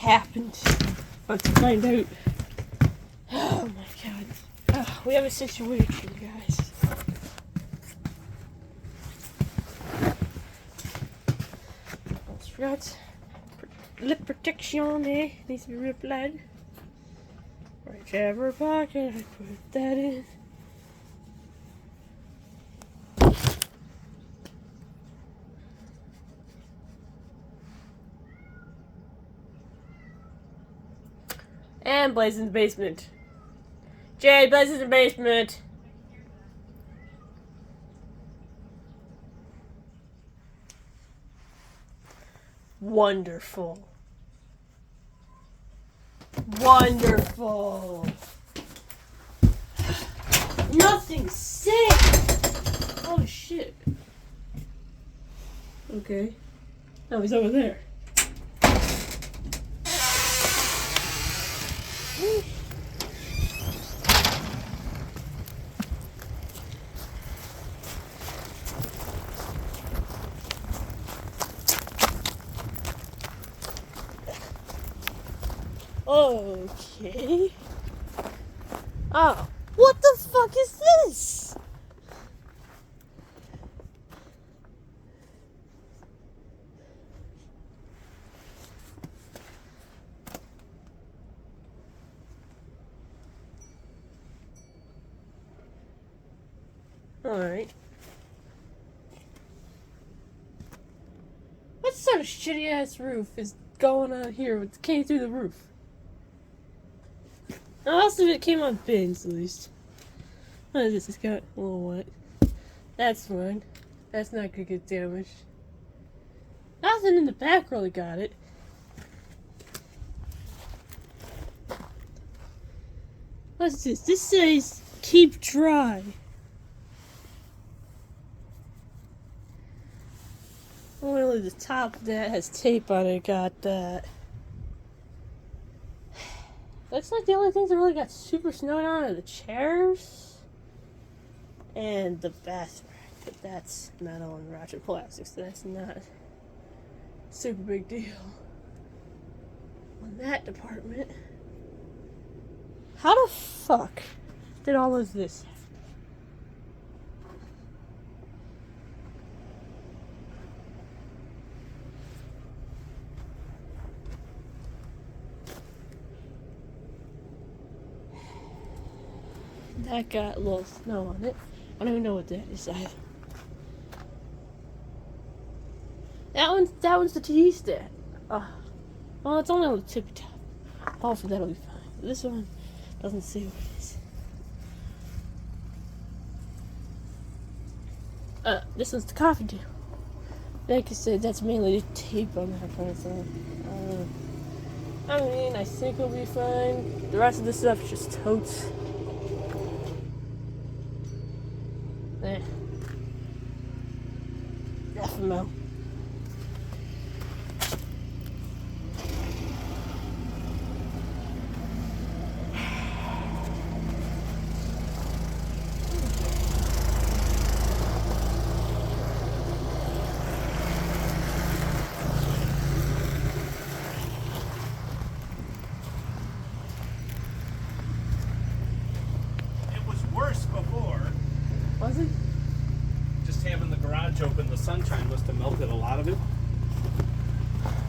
happened. About to find out. Oh my god. We have a situation, guys. Almost forgot. Lip protection, eh? Needs to be reapplied. Whichever pocket I put that in. And Blaze in the basement. Jay, Blaze in the basement. Wonderful. Wonderful. Nothing safe. Holy shit. Okay. Oh, he's over there. Okay. Oh, what the fuck is this? Alright. What sort of shitty ass roof is going on here with came through the roof? Most of it came on pins, at least. What is this? It's got a little wet. That's fine. That's not gonna get damaged. Nothing in the back really got it. What's this? This says keep dry. Only the top of that has tape on it. Got that. Looks like the only things that really got super snowed on are the chairs and the bath rack, but that's metal and ratchet plastic, so that's not a super big deal on that department. How the fuck did all of this happen? That got a little snow on it. I don't even know what that is either. That one's the TV stand. Well, it's only on the tippy top. Hopefully that'll be fine. This one doesn't say what it is. This one's the coffee table. Like I said, that's mainly the tape on that part. So, I mean, I think it'll be fine. The rest of this stuff is just totes. FMO. It was worse before. Was it? Just having the garage open, the sunshine must have melted a lot of it.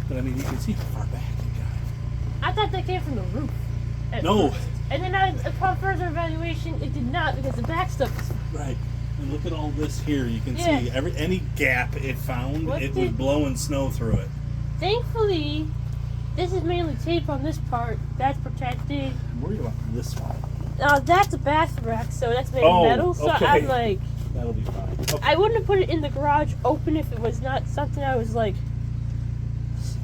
But I mean, you can see how far back it got. I thought that came from the roof. No. First. And then upon further evaluation, it did not because the back stuff is Right. And look at all this here. You can see any gap it found, it was blowing snow through it. Thankfully, this is mainly tape on this part. That's protected. I'm worried about this one. That's a bath rack, so that's made of metal. So okay. I'm like, that'll be fine. Okay. I wouldn't have put it in the garage open if it was not something I was like,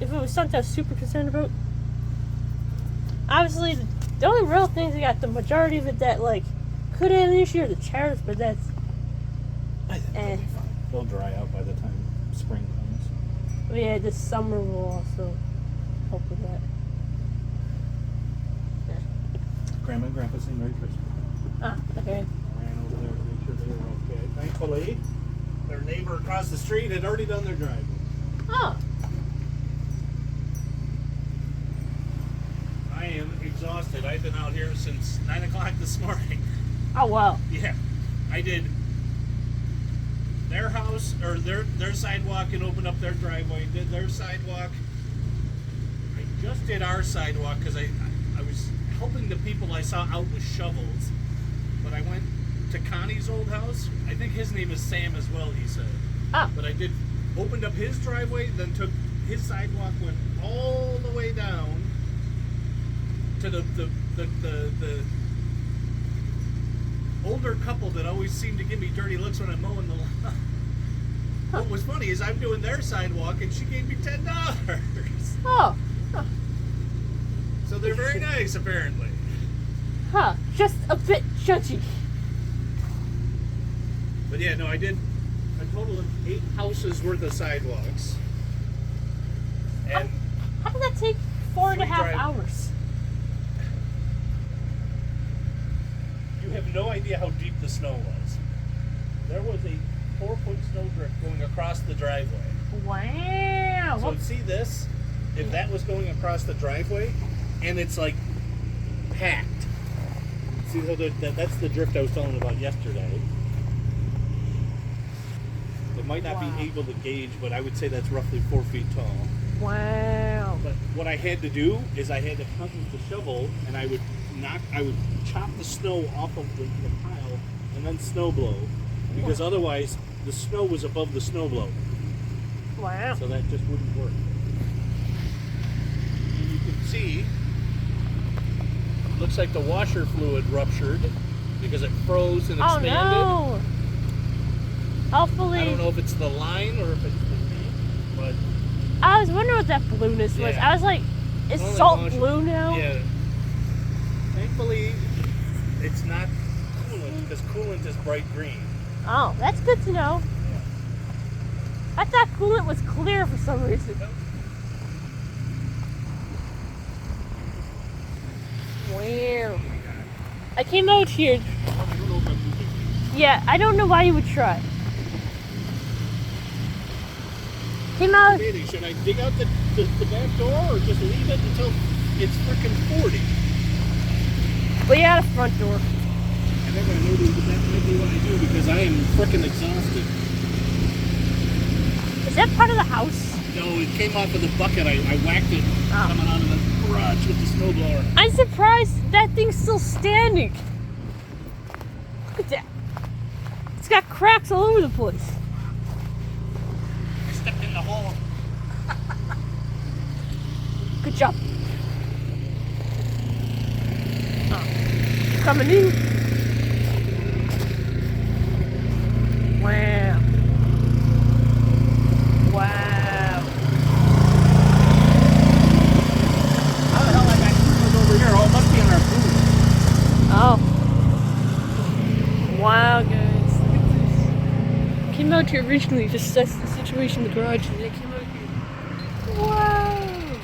if it was something I was super concerned about. Obviously, the only real things that got the majority of it that like could have an issue are the chairs, but that's. I think they'll be fine. They'll dry out by the time spring comes. But yeah, this summer will also help with that. Yeah. Grandma and Grandpa saying Merry Christmas. Ah, okay. I ran over there to make sure they were okay. Thankfully, their neighbor across the street had already done their driveway. Oh. exhausted. I've been out here since 9 o'clock this morning. Oh, wow. Yeah. I did their house, or their sidewalk and opened up their driveway. Did their sidewalk. I just did our sidewalk because I was helping the people I saw out with shovels. But I went to Connie's old house. I think his name is Sam as well, he said. Oh. But I opened up his driveway, then took his sidewalk, went all the way down to the older couple that always seem to give me dirty looks when I'm mowing the lawn. What was funny is I'm doing their sidewalk and she gave me $10. Oh. Huh. So they're very nice, apparently. Huh. Just a bit judgy. But yeah, no, I did a total of 8 houses worth of sidewalks. And How did that take 4.5 drive- hours? you have no idea how deep the snow was. There was a 4-foot snow drift going across the driveway. Wow. So see this? If that was going across the driveway, and it's like packed. See how that's the drift I was telling you about yesterday. It might not Wow. be able to gauge, but I would say that's roughly 4 feet tall. Wow. But what I had to do is I had to come with the shovel, and I would chop the snow off of the pile, and then snow blow, because otherwise the snow was above the snow blow, Wow. so that just wouldn't work. And you can see, it looks like the washer fluid ruptured because it froze and Oh expanded. no. Hopefully. I don't know if it's the line or if it's the paint, but I was wondering what that blueness was. Yeah. I was like, is Only salt washer- blue now? yeah. Thankfully, it's not coolant because coolant is bright green. Oh, that's good to know. I thought coolant was clear for some reason. Wow. I came out here. Yeah, I don't know why you would try. Came out. Debating, should I dig out the back door or just leave it until it's freaking 40? Well, you had a front door. I think I know that might be what I do because I am freaking exhausted. Is that part of the house? No, it came off of the bucket. I whacked it coming out of the garage with the snowblower. I'm surprised that thing's still standing. Look at that. It's got cracks all over the place. I stepped in the hole. Good job. Oh. Coming in. Wow. Wow. How the hell I got cruisers over here? Oh, it must be on our food. Oh. Wow, guys. Look at this. Came out here originally to assess the situation in the garage, and then I came out here. Wow.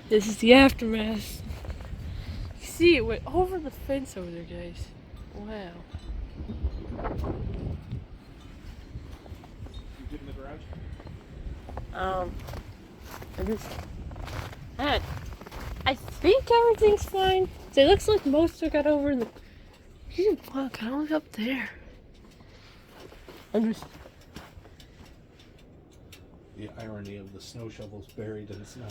This is the aftermath. You see, it went over the fence over there, guys. Wow. You good in the garage? I think everything's fine. So it looks like most of it got over in the. Wow, got all the way up there. The irony of the snow shovels buried in snow.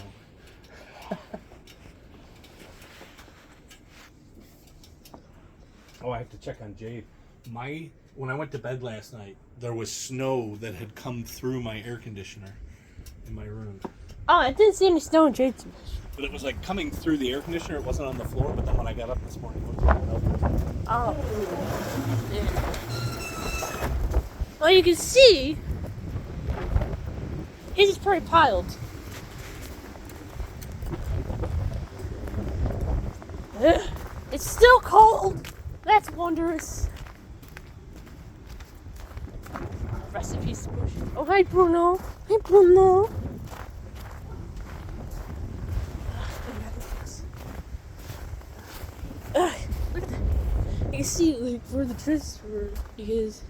Oh, I have to check on Jade. When I went to bed last night, there was snow that had come through my air conditioner in my room. Oh, I didn't see any snow in Jade's. But it was like coming through the air conditioner. It wasn't on the floor, but then when I got up this morning, it was melted. Oh. Yeah. Well, you can see his is pretty piled. Ugh. It's still cold. That's wondrous. Recipes. Oh, hi, Bruno. Hi, Bruno. Look at that. You can see like where the drifts were because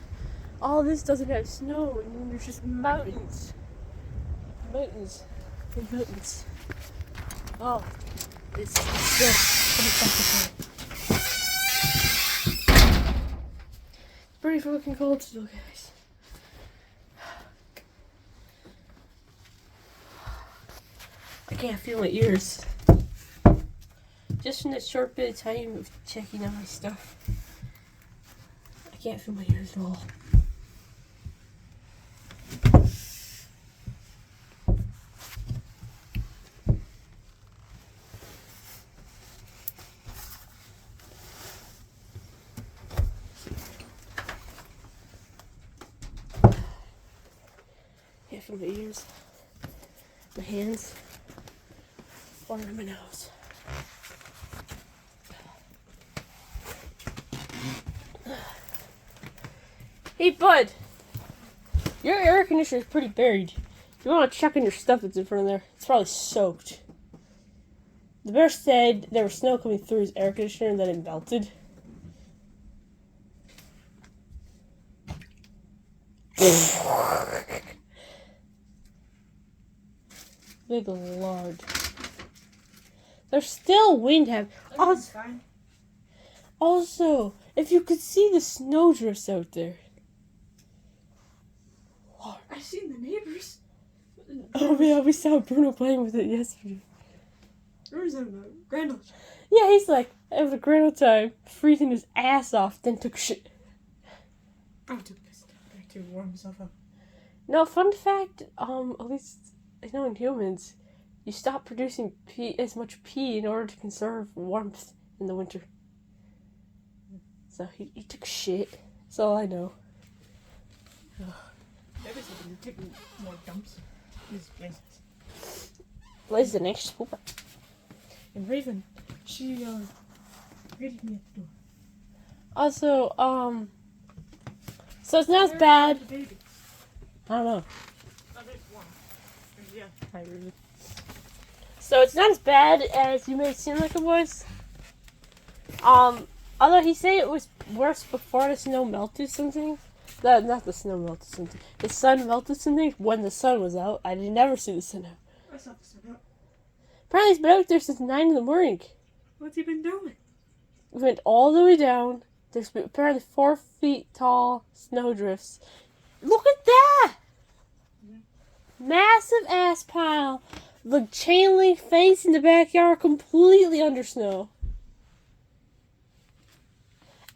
all this doesn't have snow and then there's just mountains. Mountains. And mountains. Oh. It's still it's pretty fucking cold still, guys. I can't feel my ears. Just in that short bit of time of checking on my stuff, I can't feel my ears at all. Can't feel my ears, my hands, or my nose. Hey, bud. Your air conditioner is pretty buried. You want to check on your stuff that's in front of there. It's probably soaked. The bear said there was snow coming through his air conditioner and then it melted. Good lord. There's still wind happening. Also, if you could see the snowdrifts out there. Lord. I've seen the neighbors. Oh yeah, we saw Bruno playing with it yesterday. Where is that? Grand old. Yeah, he's like, having a grand old time, freezing his ass off, then took shit. I took this back to warm myself up. No, fun fact, at least, I know in humans, you stop producing as much pee in order to conserve warmth in the winter. So he took shit. That's all I know. Maybe something to take more dumps. These places. Blaze the next spooper. And Raven, she greeted me at the door. Also, so it's not as bad. The baby. I don't know. Not very warm. Yeah. Hi, Ruby. So it's not as bad as you may seem like it was. Although he said it was worse before the snow melted something. Not the snow melted something. The sun melted something when the sun was out. I did never see the sun out. I saw the sun out. Apparently he's been out there since 9 in the morning. What's he been doing? We went all the way down. There's been apparently 4 feet tall snowdrifts. Look at that! Massive ass pile. The chain link fence in the backyard completely under snow.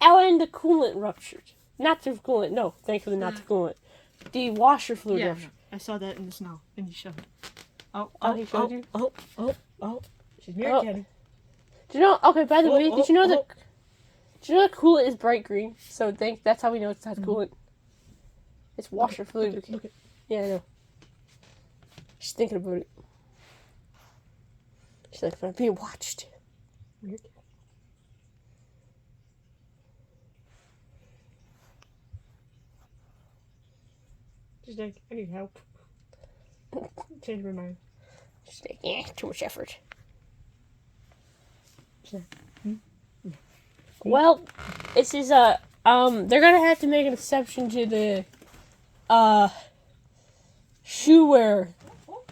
Oh, and the coolant ruptured. Not the coolant, no, thankfully not the coolant. The washer fluid ruptured. I saw that in the snow, and he showed it. Oh, he showed you? Oh. She's mirror catty. Do you know, okay, by the way, did you know the coolant is bright green? So that's how we know it's not coolant. It's washer fluid. Look at. Yeah, I know. She's thinking about it. She's like, I'm being watched. Weird. She's like, I need help. Change my mind. She's like, yeah, too much effort. She's like, Well, this is they're gonna have to make an exception to the shoe wear,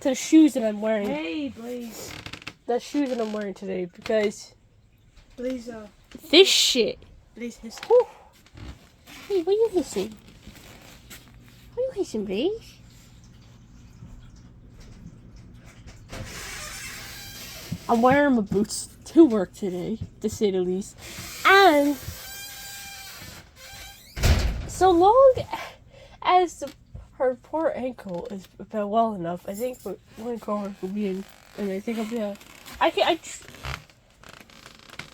to the shoes that I'm wearing. Hey, Blaze. The shoes that I'm wearing today, because Blaze, this shit. Blaze hissed. Whew. Hey, what are you hissing? What are you hissing, Blaze? I'm wearing my boots to work today, to say the least. And so long as her poor ankle is about well enough, I think one car will be in, and I think I'll be able,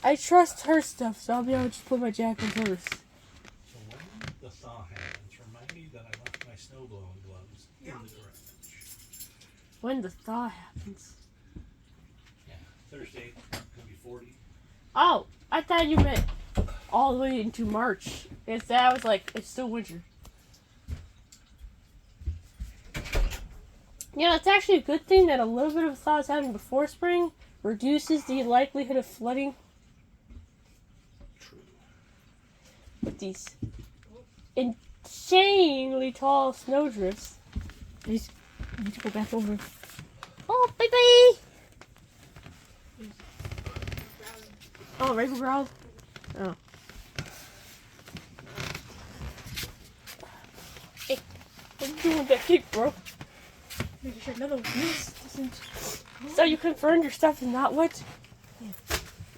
I trust her stuff, so I'll be able to just put my jacket on hers. So when the thaw happens, remind me that I left my snow blowing gloves in the garage. When the thaw happens. Yeah, Thursday could be 40. Oh, I thought you meant all the way into March. I was like, it's still winter. You know, it's actually a good thing that a little bit of thaw is happening before spring. Reduces the likelihood of flooding. True. With these insanely tall snowdrifts. Blaze, I need to go back over. Oh, bye-bye! Oh, Raven Growled? Oh. Hey, what are you doing with that cake, bro? Making sure another one doesn't. So you confirmed your stuff is not wet? Yeah.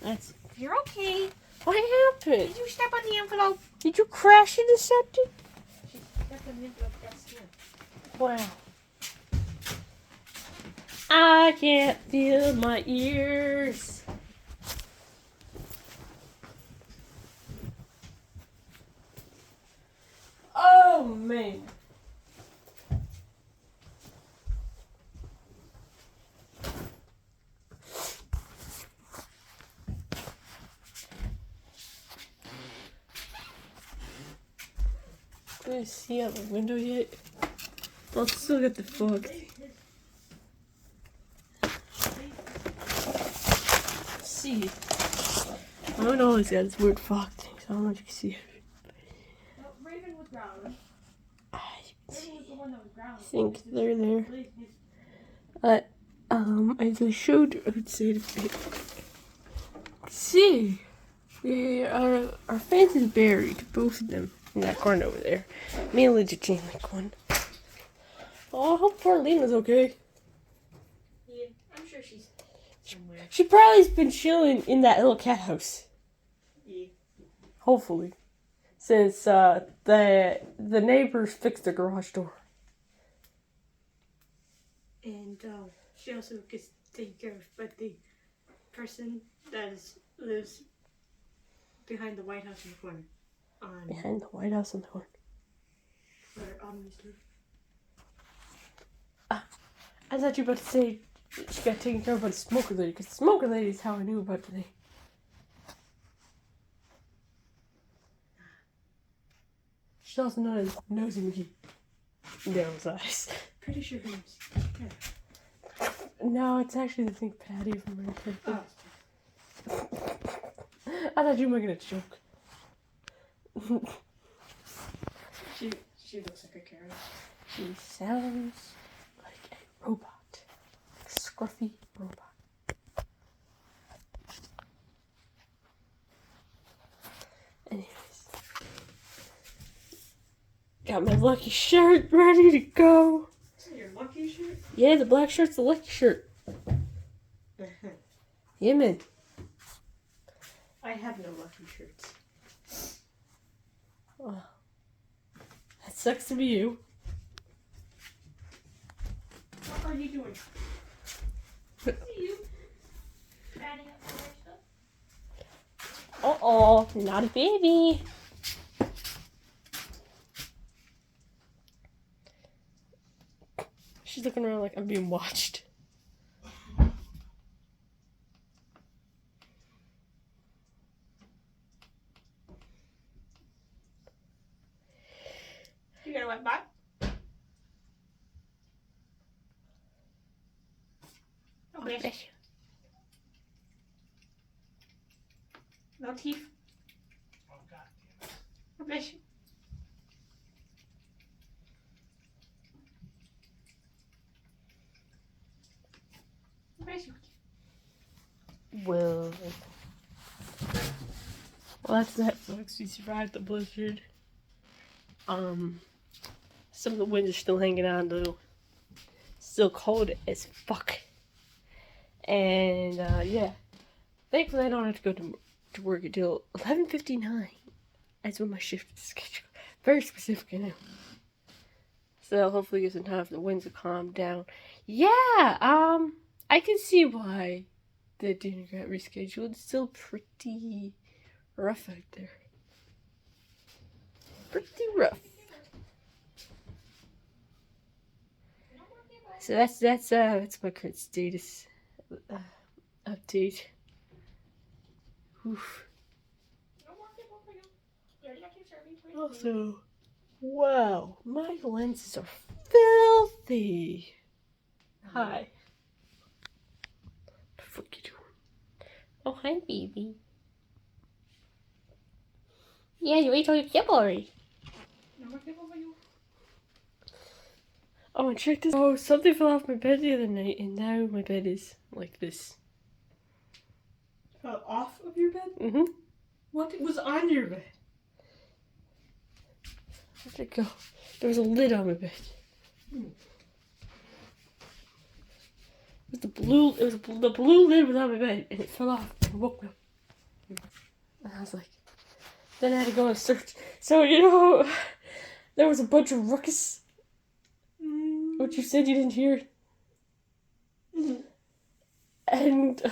That's... You're okay. What happened? Did you step on the envelope? Did you crash into something? She stepped on the envelope. That's here. Wow. I can't feel my ears. Oh, man. Can you see out the window yet? I'll still get the fog. See. I don't know, it's got this weird fog thing, so I don't know if you can see it. No, Raven was growling. I Raven was the one that was growling. think they're there. As I showed, I would say see, our fence is buried, both of them, in that corner over there. Mainly the chain link one. Oh, I hope poor Lena's okay. Yeah, I'm sure she's somewhere. She probably's been chilling in that little cat house. Yeah. Hopefully. Since the neighbors fixed the garage door. And she also gets taken care of by the person that lives behind the White House in the corner. Behind the White House in the corner. Where used to live. I thought you were about to say she got taken care of by the smoker lady, because the smoker lady is how I knew about today. She's also known as Nosy McGee. Daryl's eyes. Pretty sure her name's No, it's actually the Think Patty from American. Oh. I thought you were making a joke. She looks like a carrot. She sounds like a robot. A scruffy robot. Anyways. Got my lucky shirt ready to go. Is that your lucky shirt? Yeah, the black shirt's the lucky shirt. Yeah, man. I have no lucky shirts. Oh. That sucks to be you. What are you doing? See you. Adding up more stuff. Uh-oh, not a baby. She's looking around like I'm being watched. You got a wet back? Oh, bless you. No teeth. Oh, God damn it. Oh, bless you. Oh, bless you. Well, that's that, folks. We survived the blizzard. Some of the winds are still hanging on, though. Still cold as fuck. And, yeah. Thankfully, I don't have to go to work until 11:59. That's when my shift is scheduled. Very specific, I know. So that'll hopefully give some time for the winds to calm down. Yeah, I can see why the dinner got rescheduled. It's still pretty rough out there. Pretty rough. So that's my current status update. Oof. Also, wow, my lenses are filthy. Hi. What the fuck you doing? Oh, hi, baby. Yeah, you ate all your kibble already. Oh, and check this. Oh, something fell off my bed the other night, and now my bed is like this. Off of your bed? Mm-hmm. What was on your bed? Where'd it go? There was a lid on my bed. It was the blue lid was on my bed, and it fell off and woke me up. And I was like, then I had to go and search. So, there was a bunch of ruckus, which you said you didn't hear. And,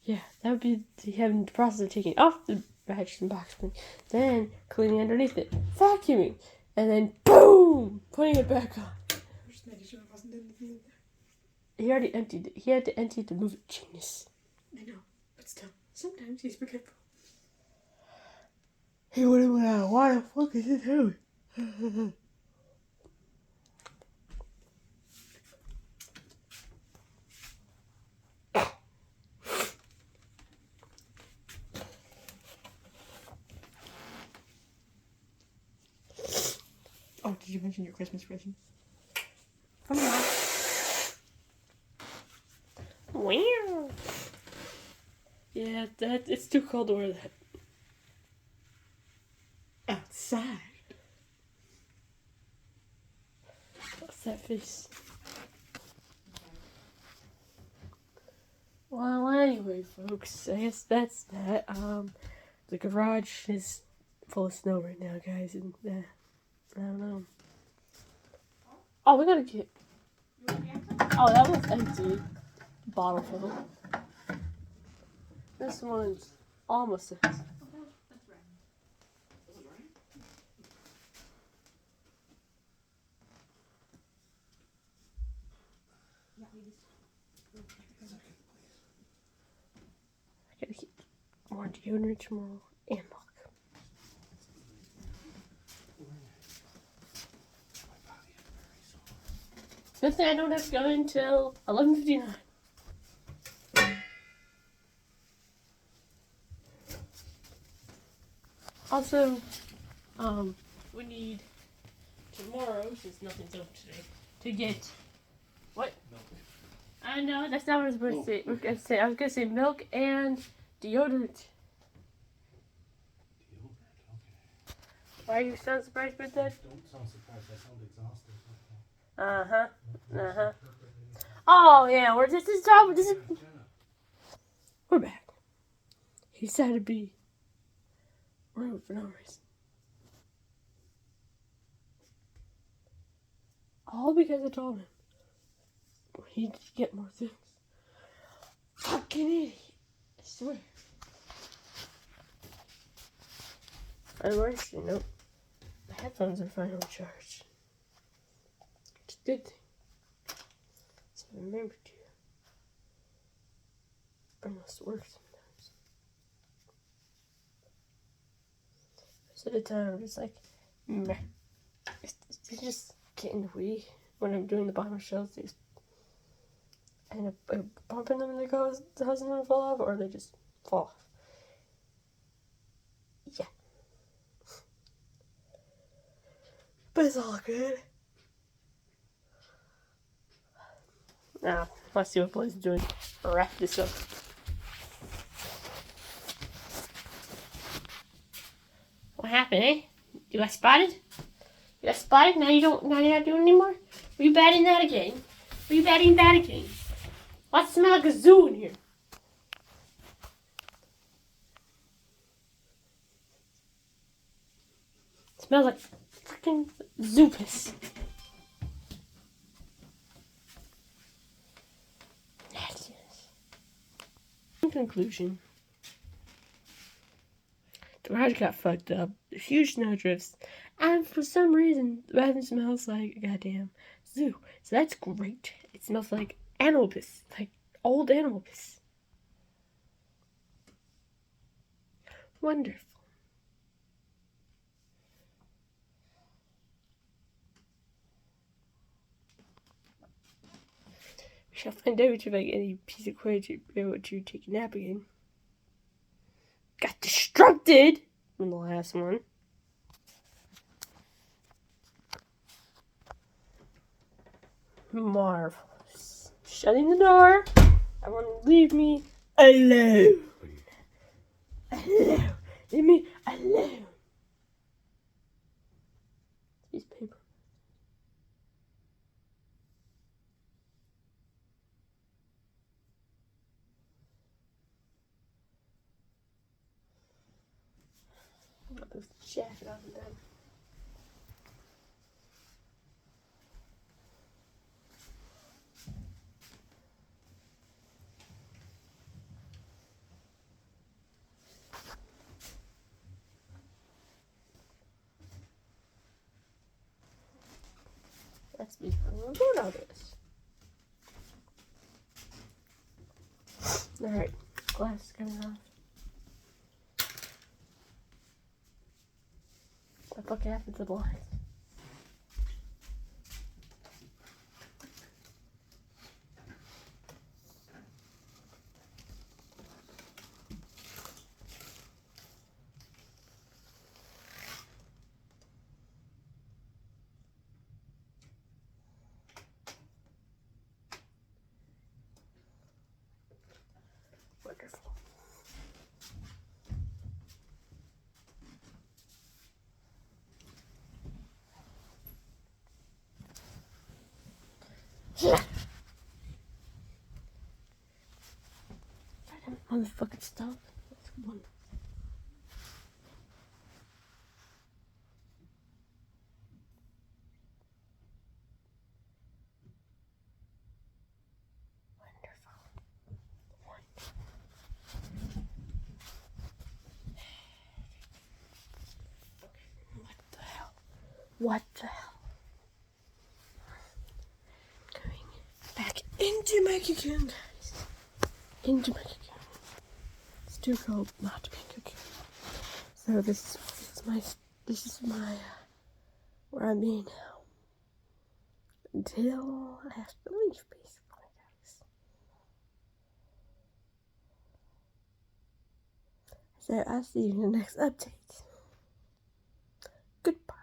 yeah, that would be having the process of taking it off the mattress and box spring, then cleaning underneath it, vacuuming, and then boom, putting it back on. Just making sure I wasn't anything in there. He already emptied it. He had to empty it to move it. Genius. I know, but still, sometimes he's forgetful. He would have went out. Why the fuck is this doing? Oh, did you mention your Christmas present? Wow. Yeah, it's too cold to wear that. Outside. What's that face? Well, anyway, folks, I guess that's that. The garage is full of snow right now, guys, and I don't know. Oh, we gotta get. Oh, that one's empty. Bottle full. This one's almost empty. I gotta get more deodorant tomorrow and milk. Good thing I don't have to go until 11:59. Also, we need tomorrow, since nothing's open today, to get what? Milk. I know that's not what I was supposed to say. I was gonna say milk and deodorant. Deodorant, okay. Why you sound surprised with that? Don't sound surprised. I sound exhausted. Oh yeah, we're this is we're back. He decided to be rude for no reason. All because I told him he needed to get more things. Fucking idiot. I swear. And worse, the headphones are finally charged. It's a good thing. So remember to bring those to work sometimes. Most of the time, I'm just like, meh. It's just getting in the way when I'm doing the bottom shelves. They just end up bumping them and they causing them to fall off, or they just fall off. Yeah. But it's all good. Now, let's see what Blaze is doing. Wrap this up. What happened, eh? You got spotted? You got spotted? Now you're not doing anymore? Were you batting that again? Were you batting that again? Why does it smell like a zoo in here? It smells like freaking zoo piss. Nastiness. In conclusion, the garage got fucked up. There's huge snow drifts. And for some reason, the bathroom smells like a goddamn zoo. So that's great. It smells like animal piss. Like old animal piss. Wonderful. We shall find out if I get any piece of coin to be able to take a nap again. Got destructed in the last one. Marvelous. Shutting the door. Everyone leave me alone. alone. Leave me alone. Piece of paper. I'm gonna move the jacket up and down. That's me. I'm gonna go down this. Alright, glass is coming off. What the fuck happened to the blinds? Wonderful. Motherfucking stop. That's one. What the hell? What the hell? Going back into my cocoon, guys. Into my cocoon. It's too cold not to be a cocoon. So this is my where I'm being now. Until I have to leave, basically, guys. So I'll see you in the next update. Goodbye.